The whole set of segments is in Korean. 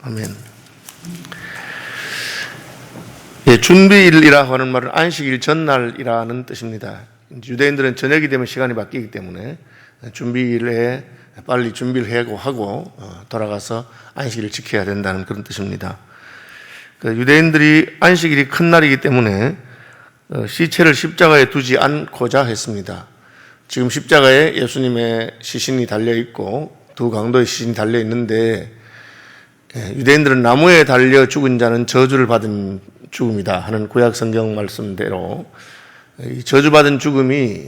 아멘. 예, 준비일이라고 하는 말은 안식일 전날이라는 뜻입니다. 유대인들은 저녁이 되면 시간이 바뀌기 때문에 준비일에 빨리 준비를 하고 돌아가서 안식일을 지켜야 된다는 그런 뜻입니다. 유대인들이 안식일이 큰 날이기 때문에 시체를 십자가에 두지 않고자 했습니다. 지금 십자가에 예수님의 시신이 달려있고 두 강도의 시신이 달려있는데 유대인들은 나무에 달려 죽은 자는 저주를 받은 죽음이다 하는 구약 성경 말씀대로 이 저주받은 죽음이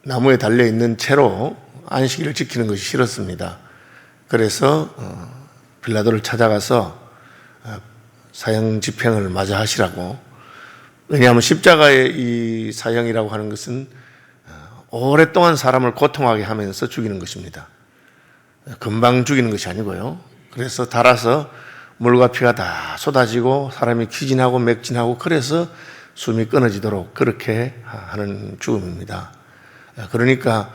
나무에 달려있는 채로 안식일을 지키는 것이 싫었습니다. 그래서 빌라도를 찾아가서 사형 집행을 마저 하시라고. 왜냐하면 십자가의 이 사형이라고 하는 것은 오랫동안 사람을 고통하게 하면서 죽이는 것입니다. 금방 죽이는 것이 아니고요. 그래서 달아서 물과 피가 다 쏟아지고 사람이 기진하고 맥진하고 그래서 숨이 끊어지도록 그렇게 하는 죽음입니다. 그러니까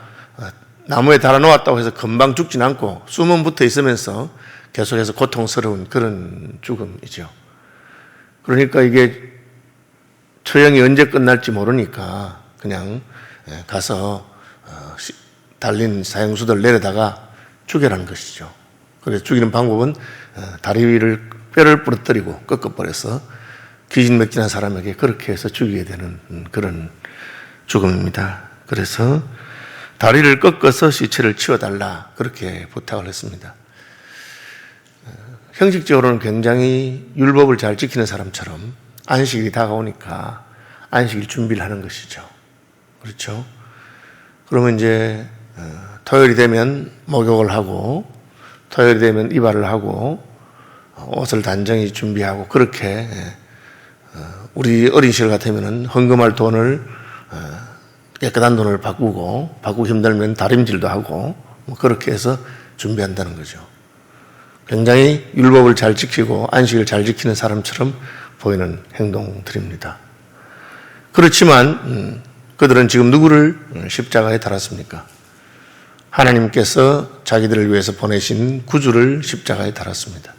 나무에 달아놓았다고 해서 금방 죽진 않고 숨은 붙어 있으면서 계속해서 고통스러운 그런 죽음이죠. 그러니까 이게 처형이 언제 끝날지 모르니까 그냥 가서 달린 사형수들 내려다가 죽여라는 것이죠. 그래서 죽이는 방법은 다리 위를 뼈를 부러뜨리고 꺾어버려서 기진맥진한 사람에게 그렇게 해서 죽이게 되는 그런 죽음입니다. 그래서 다리를 꺾어서 시체를 치워달라 그렇게 부탁을 했습니다. 형식적으로는 굉장히 율법을 잘 지키는 사람처럼 안식일이 다가오니까 안식일 준비를 하는 것이죠. 그렇죠? 그러면 이제 토요일이 되면 목욕을 하고 토요일이 되면 이발을 하고 옷을 단정히 준비하고 그렇게 우리 어린 시절 같으면 헌금할 돈을 깨끗한 돈을 바꾸고 힘들면 다림질도 하고 그렇게 해서 준비한다는 거죠. 굉장히 율법을 잘 지키고 안식을 잘 지키는 사람처럼 보이는 행동들입니다. 그렇지만 그들은 지금 누구를 십자가에 달았습니까? 하나님께서 자기들을 위해서 보내신 구주를 십자가에 달았습니다.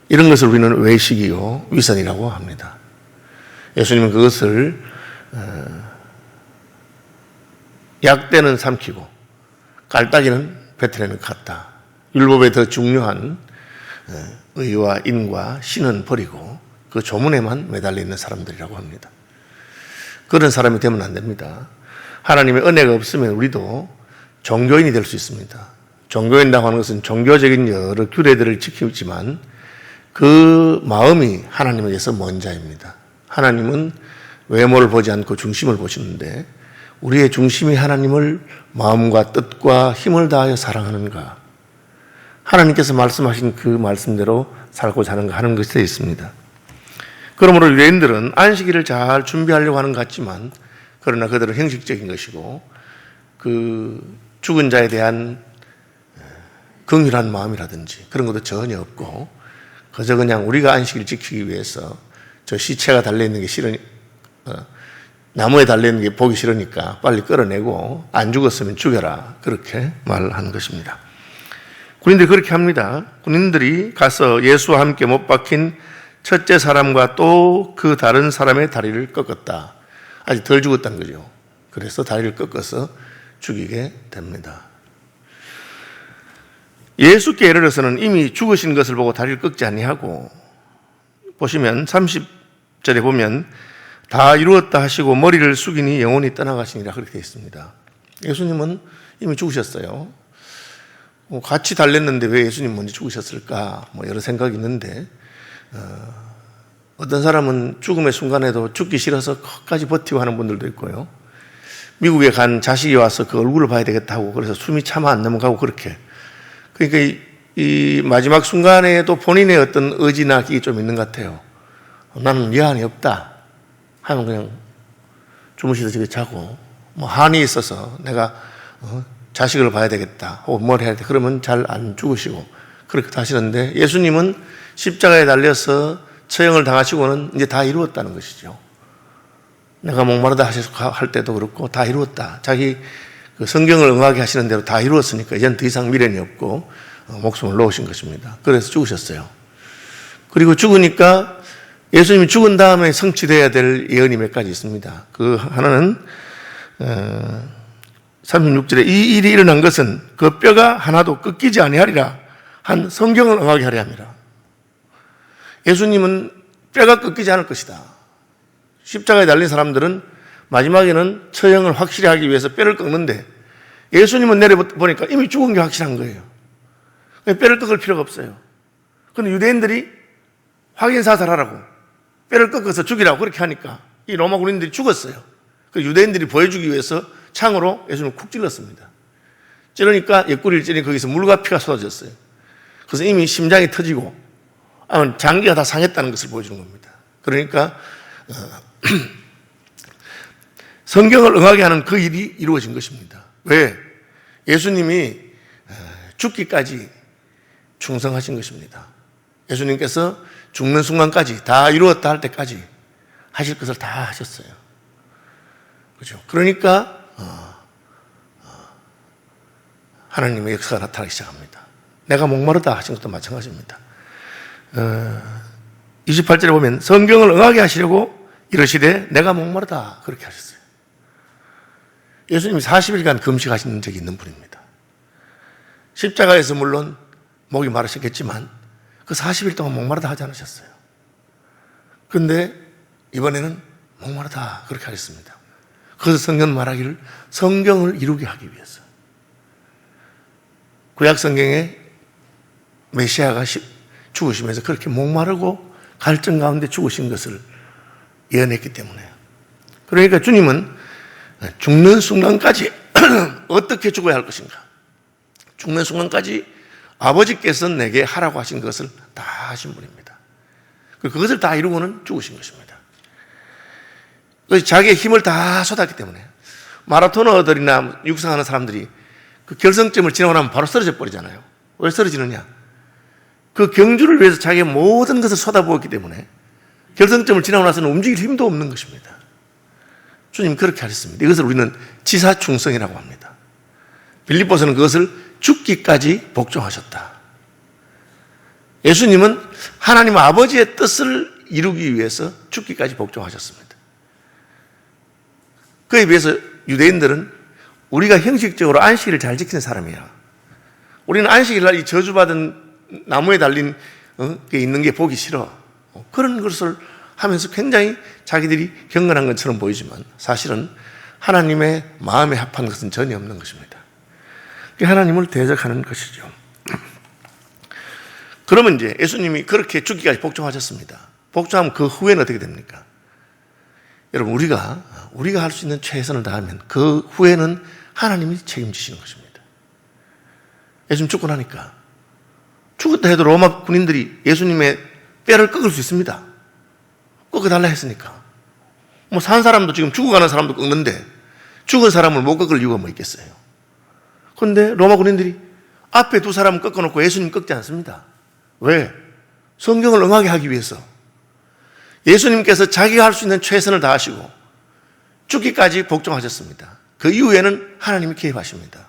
이런 것을 우리는 외식이요 위선이라고 합니다. 예수님은 그것을 약대는 삼키고 깔따기는 베틀레헴에 갔다. 율법에 더 중요한 의와 인과 신은 버리고 그 조문에만 매달려 있는 사람들이라고 합니다. 그런 사람이 되면 안 됩니다. 하나님의 은혜가 없으면 우리도 종교인이 될 수 있습니다. 종교인이라고 하는 것은 종교적인 여러 규례들을 지키지만 그 마음이 하나님에게서 먼 자입니다. 하나님은 외모를 보지 않고 중심을 보시는데 우리의 중심이 하나님을 마음과 뜻과 힘을 다하여 사랑하는가, 하나님께서 말씀하신 그 말씀대로 살고자 하는가 하는 것이 되어 있습니다. 그러므로 유대인들은 안식일을 잘 준비하려고 하는 것 같지만 그러나 그들은 형식적인 것이고 그 죽은 자에 대한 긍휼한 마음이라든지 그런 것도 전혀 없고 그저 그냥 우리가 안식일을 지키기 위해서 저 시체가 달려있는 게 나무에 달려있는 게 보기 싫으니까 빨리 끌어내고 안 죽었으면 죽여라 그렇게 말하는 것입니다. 군인들이 그렇게 합니다. 군인들이 가서 예수와 함께 못 박힌 첫째 사람과 또 그 다른 사람의 다리를 꺾었다. 아직 덜 죽었다는 거죠. 그래서 다리를 꺾어서 죽이게 됩니다. 예수께 예를 들어서는 이미 죽으신 것을 보고 다리를 꺾지 아니하고 보시면 30절에 보면 다 이루었다 하시고 머리를 숙이니 영혼이 떠나가시니라 그렇게 되어 있습니다. 예수님은 이미 죽으셨어요. 같이 달렸는데 왜 예수님 먼저 죽으셨을까? 여러 생각이 있는데 어떤 사람은 죽음의 순간에도 죽기 싫어서 끝까지 버티고 하는 분들도 있고요. 미국에 간 자식이 와서 그 얼굴을 봐야 되겠다고 그래서 숨이 차마 안 넘어가고 그렇게. 그러니까 이 마지막 순간에도 본인의 어떤 의지나 기이 좀 있는 것 같아요. 나는 여한이 없다 하면 그냥 주무시듯이 자고 한이 있어서 내가 자식을 봐야 되겠다 혹은 뭘 해야 돼 그러면 잘 안 죽으시고 그렇게 하시는데 예수님은 십자가에 달려서 처형을 당하시고는 이제 다 이루었다는 것이죠. 내가 목마르다 할 때도 그렇고 다 이루었다. 자기 그 성경을 응하게 하시는 대로 다 이루었으니까 이제는 더 이상 미련이 없고 목숨을 놓으신 것입니다. 그래서 죽으셨어요. 그리고 죽으니까 예수님이 죽은 다음에 성취되어야 될 예언이 몇 가지 있습니다. 그 하나는 36절에 이 일이 일어난 것은 그 뼈가 하나도 꺾이지 아니하리라 한 성경을 응하게 하려 함이라. 예수님은 뼈가 꺾이지 않을 것이다. 십자가에 달린 사람들은 마지막에는 처형을 확실히 하기 위해서 뼈를 꺾는데 예수님은 내려보니까 이미 죽은 게 확실한 거예요. 뼈를 꺾을 필요가 없어요. 그런데 유대인들이 확인 사살하라고 뼈를 꺾어서 죽이라고 그렇게 하니까 이 로마 군인들이 죽었어요. 그 유대인들이 보여주기 위해서 창으로 예수님을 쿡 찔렀습니다. 찌르니까 옆구리를 찌르니 거기서 물과 피가 쏟아졌어요. 그래서 이미 심장이 터지고 장기가 다 상했다는 것을 보여주는 겁니다. 그러니까 성경을 응하게 하는 그 일이 이루어진 것입니다. 왜? 예수님이 죽기까지 충성하신 것입니다. 예수님께서 죽는 순간까지 다 이루었다 할 때까지 하실 것을 다 하셨어요. 그렇죠? 그러니까 하나님의 역사가 나타나기 시작합니다. 내가 목마르다 하신 것도 마찬가지입니다. 28절에 보면 성경을 응하게 하시려고 이러시되 내가 목마르다 그렇게 하셨어요. 예수님이 40일간 금식하신 적이 있는 분입니다. 십자가에서 물론 목이 마르셨겠지만 그 40일 동안 목마르다 하지 않으셨어요. 그런데 이번에는 목마르다 그렇게 하셨습니다. 그래서 성경 말하기를 성경을 이루게 하기 위해서. 구약 성경에 메시아가 죽으시면서 그렇게 목마르고 갈증 가운데 죽으신 것을 예언했기 때문에. 그러니까 주님은 죽는 순간까지 어떻게 죽어야 할 것인가? 죽는 순간까지 아버지께서 내게 하라고 하신 것을 다 하신 분입니다. 그것을 다 이루고는 죽으신 것입니다. 자기의 힘을 다 쏟았기 때문에 마라토너들이나 육상하는 사람들이 그 결승점을 지나고 나면 바로 쓰러져 버리잖아요. 왜 쓰러지느냐? 그 경주를 위해서 자기의 모든 것을 쏟아부었기 때문에 결승점을 지나고 나서는 움직일 힘도 없는 것입니다. 주님 그렇게 하셨습니다. 이것을 우리는 지사충성이라고 합니다. 빌립보서는 그것을 죽기까지 복종하셨다. 예수님은 하나님 아버지의 뜻을 이루기 위해서 죽기까지 복종하셨습니다. 그에 비해서 유대인들은 우리가 형식적으로 안식일을 잘 지키는 사람이야. 우리는 안식일날 이 저주받은 나무에 달린 게 있는 게 보기 싫어. 그런 것을 하면서 굉장히 자기들이 경건한 것처럼 보이지만 사실은 하나님의 마음에 합한 것은 전혀 없는 것입니다. 하나님을 대적하는 것이죠. 그러면 이제 예수님이 그렇게 죽기까지 복종하셨습니다. 복종하면 그 후에는 어떻게 됩니까? 여러분 우리가 할 수 있는 최선을 다하면 그 후에는 하나님이 책임지시는 것입니다. 예수님 죽고 나니까 죽었다 해도 로마 군인들이 예수님의 뼈를 꺾을 수 있습니다. 꺾어달라 했으니까. 뭐 산 사람도 지금 죽어가는 사람도 꺾는데 죽은 사람을 못 꺾을 이유가 뭐 있겠어요? 그런데 로마 군인들이 앞에 두 사람을 꺾어놓고 예수님 꺾지 않습니다. 왜? 성경을 응하게 하기 위해서. 예수님께서 자기가 할 수 있는 최선을 다하시고 죽기까지 복종하셨습니다. 그 이후에는 하나님이 개입하십니다.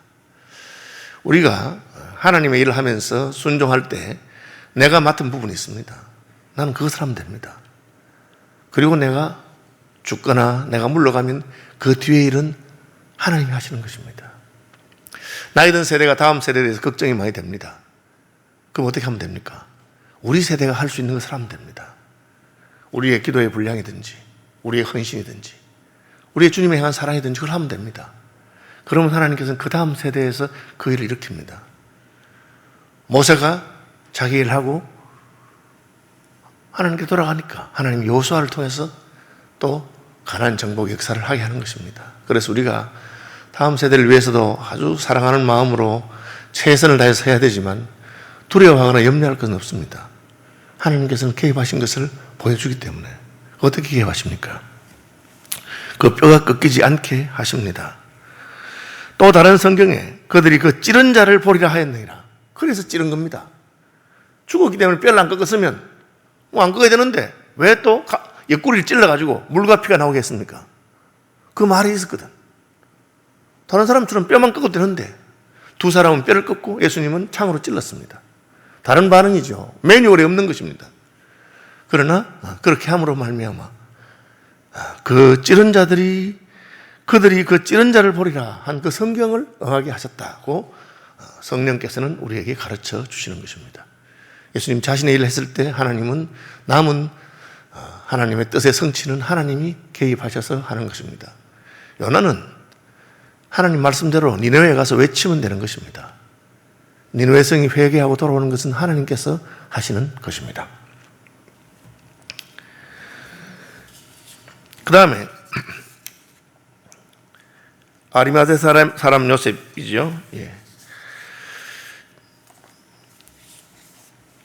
우리가 하나님의 일을 하면서 순종할 때 내가 맡은 부분이 있습니다. 나는 그것을 하면 됩니다. 그리고 내가 죽거나 내가 물러가면 그 뒤의 일은 하나님이 하시는 것입니다. 나이 든 세대가 다음 세대에 대해서 걱정이 많이 됩니다. 그럼 어떻게 하면 됩니까? 우리 세대가 할 수 있는 것을 하면 됩니다. 우리의 기도의 분량이든지 우리의 헌신이든지 우리의 주님의 향한 사랑이든지 그걸 하면 됩니다. 그러면 하나님께서는 그 다음 세대에서 그 일을 일으킵니다. 모세가 자기 일을 하고 하나님께 돌아가니까 하나님 여호수아를 통해서 또 가나안 정복 역사를 하게 하는 것입니다. 그래서 우리가 다음 세대를 위해서도 아주 사랑하는 마음으로 최선을 다해서 해야 되지만 두려워하거나 염려할 것은 없습니다. 하나님께서는 개입하신 것을 보여주기 때문에. 어떻게 개입하십니까? 그 뼈가 꺾이지 않게 하십니다. 또 다른 성경에 그들이 그 찌른 자를 보리라 하였느니라. 그래서 찌른 겁니다. 죽었기 때문에 뼈를 안 꺾었으면 안 꺾어야 되는데 왜 또 옆구리를 찔러가지고 물과 피가 나오게 했습니까? 그 말이 있었거든. 다른 사람처럼 뼈만 꺾어도 되는데 두 사람은 뼈를 꺾고 예수님은 창으로 찔렀습니다. 다른 반응이죠. 매뉴얼에 없는 것입니다. 그러나 그렇게 함으로 말미암아 그 찌른 자들이 그들이 그 찌른 자를 보리라 한 그 성경을 응하게 하셨다고 성령께서는 우리에게 가르쳐 주시는 것입니다. 예수님 자신의 일을 했을 때 하나님은 남은 하나님의 뜻의 성취는 하나님이 개입하셔서 하는 것입니다. 요나는 하나님 말씀대로 니느웨에 가서 외치면 되는 것입니다. 니느웨 성이 회개하고 돌아오는 것은 하나님께서 하시는 것입니다. 그 다음에 아리마대 사람 요셉이죠. 예.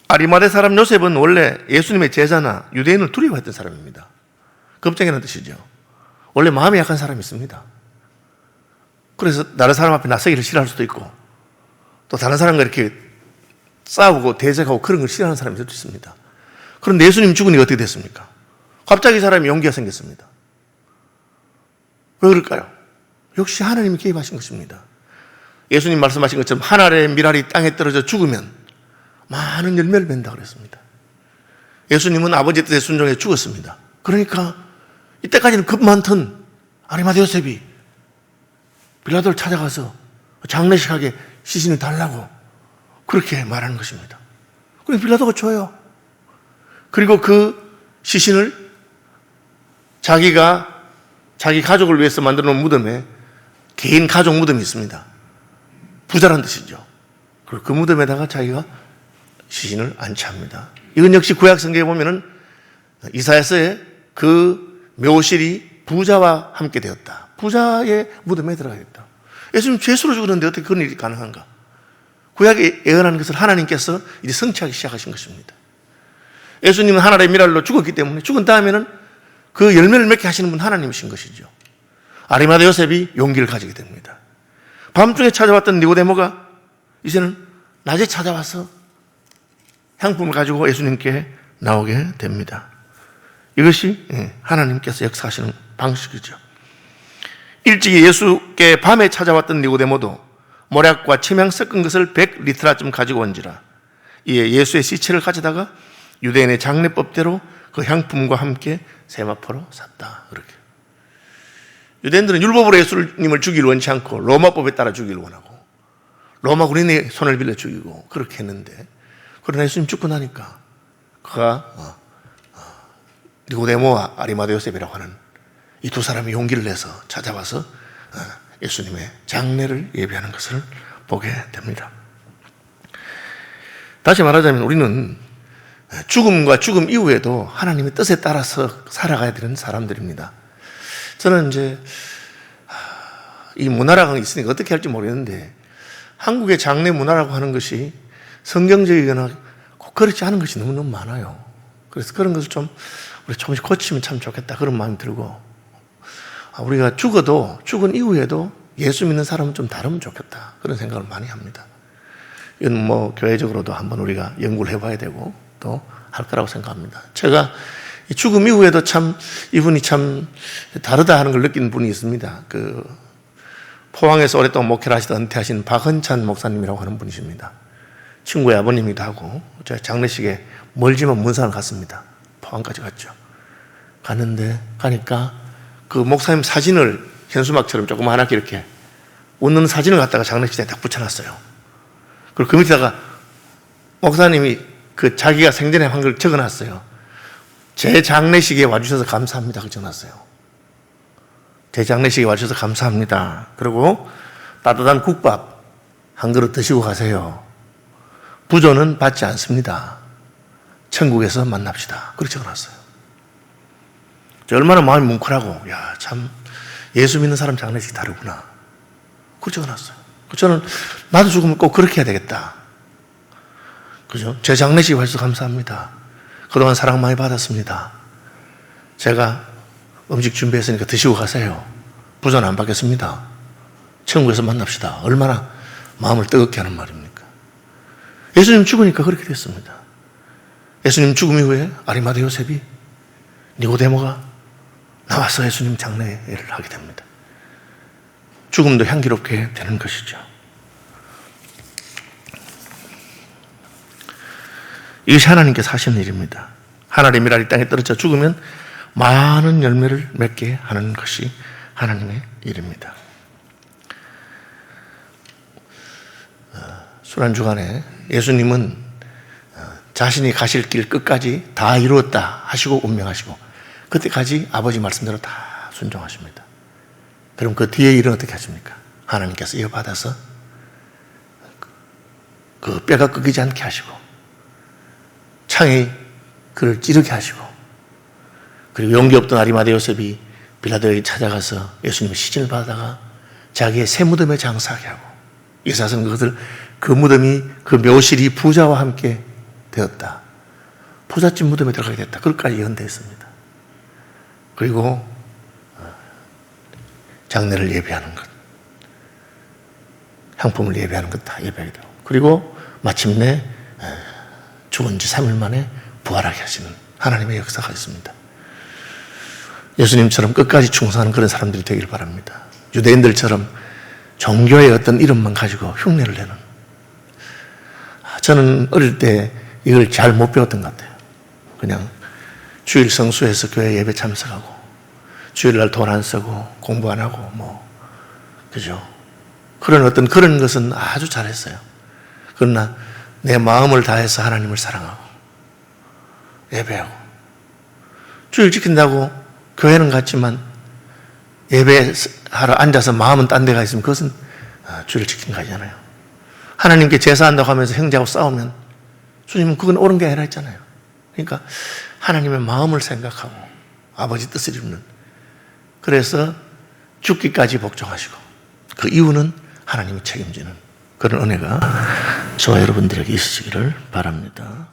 아리마대 사람 요셉은 원래 예수님의 제자나 유대인을 두려워했던 사람입니다. 겁쟁이라는 뜻이죠. 원래 마음이 약한 사람이 있습니다. 그래서 다른 사람 앞에 나서기를 싫어할 수도 있고 또 다른 사람과 이렇게 싸우고 대적하고 그런 걸 싫어하는 사람이 있을 수 있습니다. 그런데 예수님 죽으니까 어떻게 됐습니까? 갑자기 사람이 용기가 생겼습니다. 왜 그럴까요? 역시 하나님이 개입하신 것입니다. 예수님 말씀하신 것처럼 한 알의 밀알이 땅에 떨어져 죽으면 많은 열매를 맺는다 그랬습니다. 예수님은 아버지의 뜻에 순종해 죽었습니다. 그러니까 이때까지는 겁 많던 아리마대 요셉이 빌라도를 찾아가서 장례식하게 시신을 달라고 그렇게 말하는 것입니다. 그래서 빌라도가 줘요. 그리고 그 시신을 자기가 자기 가족을 위해서 만들어 놓은 무덤에 개인 가족 무덤이 있습니다. 부자란 뜻이죠. 그리고 그 무덤에다가 자기가 시신을 안치합니다. 이건 역시 구약 성경에 보면은 이사야서에 그 묘실이 부자와 함께 되었다. 부자의 무덤에 들어가겠다. 예수님 죄수로 죽었는데 어떻게 그런 일이 가능한가? 구약에 예언하는 것을 하나님께서 이제 성취하기 시작하신 것입니다. 예수님은 하나님의 미랄로 죽었기 때문에 죽은 다음에는 그 열매를 맺게 하시는 분 하나님이신 것이죠. 아리마대 요셉이 용기를 가지게 됩니다. 밤중에 찾아왔던 니고데모가 이제는 낮에 찾아와서 향품을 가지고 예수님께 나오게 됩니다. 이것이 하나님께서 역사하시는 방식이죠. 일찍이 예수께 밤에 찾아왔던 니고데모도 모략과 침향 섞은 것을 100리터쯤 가지고 온지라 이에 예수의 시체를 가져다가 유대인의 장례법대로 그 향품과 함께 세마포로 샀다. 그렇게. 유대인들은 율법으로 예수님을 죽이기를 원치 않고 로마법에 따라 죽이기를 원하고 로마 군인의 손을 빌려 죽이고 그렇게 했는데 그러나 예수님 죽고 나니까 그가 니고데모와 아리마대 요셉이라고 하는 이 두 사람이 용기를 내서 찾아와서 예수님의 장례를 예비하는 것을 보게 됩니다. 다시 말하자면 우리는 죽음과 죽음 이후에도 하나님의 뜻에 따라서 살아가야 되는 사람들입니다. 저는 이제 이 문화라고 있으니까 어떻게 할지 모르겠는데 한국의 장례 문화라고 하는 것이 성경적이거나 꼭 그렇지 않은 것이 너무너무 많아요. 그래서 그런 것을 좀 우리 조금씩 고치면 참 좋겠다 그런 마음이 들고 우리가 죽어도 죽은 이후에도 예수 믿는 사람은 좀 다르면 좋겠다 그런 생각을 많이 합니다. 이건 뭐 교회적으로도 한번 우리가 연구를 해봐야 되고 또 할 거라고 생각합니다. 제가 죽음 이후에도 참 이분이 참 다르다 하는 걸 느낀 분이 있습니다. 그 포항에서 오랫동안 목회를 하시다 은퇴하신 박헌찬 목사님이라고 하는 분이십니다. 친구의 아버님이기도 하고 제가 장례식에 멀지만 문산을 갔습니다. 포항까지 갔죠. 갔는데 가니까 그 목사님 사진을 현수막처럼 조그맣게 이렇게 웃는 사진을 갖다가 장례식장에 딱 붙여놨어요. 그리고 그 밑에다가 목사님이 그 자기가 생전에 한 걸 적어놨어요. 제 장례식에 와주셔서 감사합니다. 그 적어놨어요. 제 장례식에 와주셔서 감사합니다. 그리고 따뜻한 국밥 한 그릇 드시고 가세요. 부조는 받지 않습니다. 천국에서 만납시다. 그렇게 적어놨어요. 저 얼마나 마음이 뭉클하고 야, 참 예수 믿는 사람 장례식이 다르구나. 그렇게 적어놨어요. 저는 나도 죽으면 꼭 그렇게 해야 되겠다. 그죠? 제 장례식에 와주셔서 감사합니다. 그동안 사랑 많이 받았습니다. 제가 음식 준비했으니까 드시고 가세요. 부조는 안 받겠습니다. 천국에서 만납시다. 얼마나 마음을 뜨겁게 하는 말입니까? 예수님 죽으니까 그렇게 됐습니다. 예수님 죽음 이후에 아리마대 요셉이 니고데모가 나와서 예수님 장례를 하게 됩니다. 죽음도 향기롭게 되는 것이죠. 이것이 하나님께서 하시는 일입니다. 하나님의 미랄이 땅에 떨어져 죽으면 많은 열매를 맺게 하는 것이 하나님의 일입니다. 순환주간에 예수님은 자신이 가실 길 끝까지 다 이루었다 하시고 운명하시고 그때까지 아버지 말씀대로 다 순종하십니다. 그럼 그 뒤에 일은 어떻게 하십니까? 하나님께서 이어받아서 그 뼈가 꺾이지 않게 하시고 창에 그를 찌르게 하시고 그리고 용기 없던 아리마대 요셉이 빌라도에게 찾아가서 예수님 시신을 받아다가 자기의 새 무덤에 장사하게 하고 이사서는 그것을 그 무덤이 그 묘실이 부자와 함께 되었다. 부잣집 무덤에 들어가게 됐다. 그것까지 예언되어 있습니다. 그리고 장례를 예배하는 것, 향품을 예배하는 것 다 예배하게 되고 그리고 마침내 죽은 지 3일 만에 부활하게 하시는 하나님의 역사가 있습니다. 예수님처럼 끝까지 충성하는 그런 사람들이 되길 바랍니다. 유대인들처럼 종교의 어떤 이름만 가지고 흉내를 내는. 저는 어릴 때 이걸 잘 못 배웠던 것 같아요. 그냥 주일 성수해서 교회 예배 참석하고 주일날 돈 안 쓰고 공부 안 하고 그죠? 그런 것은 아주 잘했어요. 그러나 내 마음을 다해서 하나님을 사랑하고 예배하고 주일 지킨다고 교회는 갔지만 예배하러 앉아서 마음은 딴 데가 있으면 그것은 주를 지킨 거 아니잖아요. 하나님께 제사한다고 하면서 형제하고 싸우면 주님은 그건 옳은 게 아니라 했잖아요. 그러니까 하나님의 마음을 생각하고 아버지 뜻을 이루는, 그래서 죽기까지 복종하시고 그 이유는 하나님이 책임지는 그런 은혜가 저와 여러분들에게 있으시기를 바랍니다.